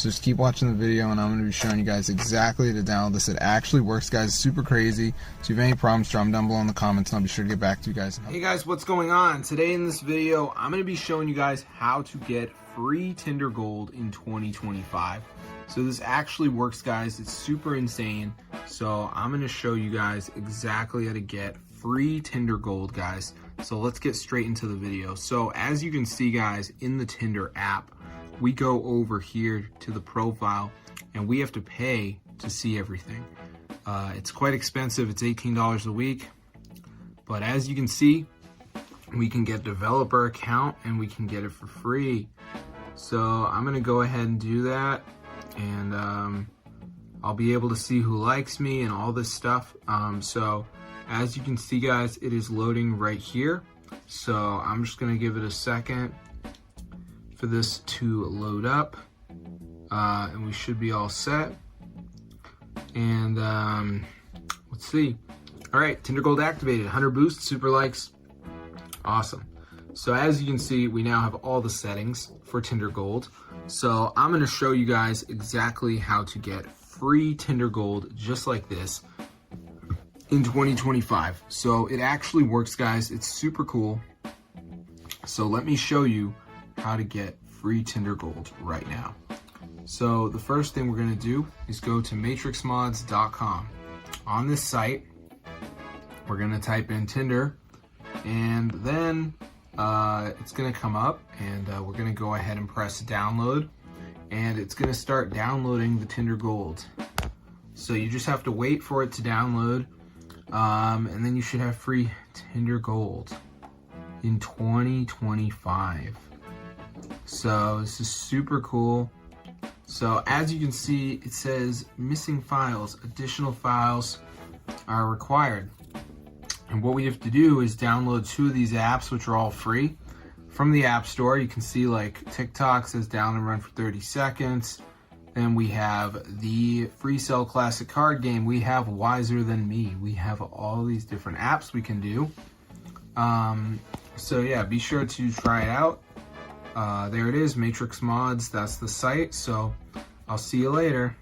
So just keep watching the video, and I'm going to be showing you guys exactly how to download this. It actually works, guys. It's super crazy. So if you have any problems, drop them down below in the comments, and I'll be sure to get back to you guys. Hey guys, what's going on? Today in this video, I'm going to be showing you guys how to get free Tinder Gold in 2025. So this actually works, guys. It's super insane. So I'm going to show you guys exactly how to get free Tinder Gold, guys. So let's get straight into the video. So as you can see, guys, in the Tinder app, we go over here to the profile and we have to pay to see everything. It's quite expensive. It's $18 a week. But as you can see, we can get developer account and we can get it for free. So I'm going to go ahead and do that. And I'll be able to see who likes me and all this stuff. So as you can see, guys, it is loading right here. So I'm just going to give it a second for this to load up. And we should be all set. And let's see. All right, Tinder Gold activated. 100 boosts, super likes. Awesome. So as you can see, we now have all the settings for Tinder Gold. So I'm going to show you guys exactly how to get free Tinder Gold just like this in 2025. So it actually works, guys. It's super cool. So let me show you how to get free Tinder Gold right now. So the first thing we're going to do is go to matrixmods.com. On this site, we're going to type in Tinder, and then it's going to come up, and we're going to go ahead and press download, and it's going to start downloading the Tinder Gold. So you just have to wait for it to download, and then you should have free Tinder Gold in 2025. So this is super cool. So as you can see, it says missing files, additional files are required. And what we have to do is download 2 of these apps, which are all free from the App Store. You can see like TikTok says down and run for 30 seconds. Then we have the Free Cell Classic card game. We have Wiser Than Me. We have all these different apps we can do. So yeah, be sure to try it out. There it is, Matrix Mods. That's the site. So I'll see you later.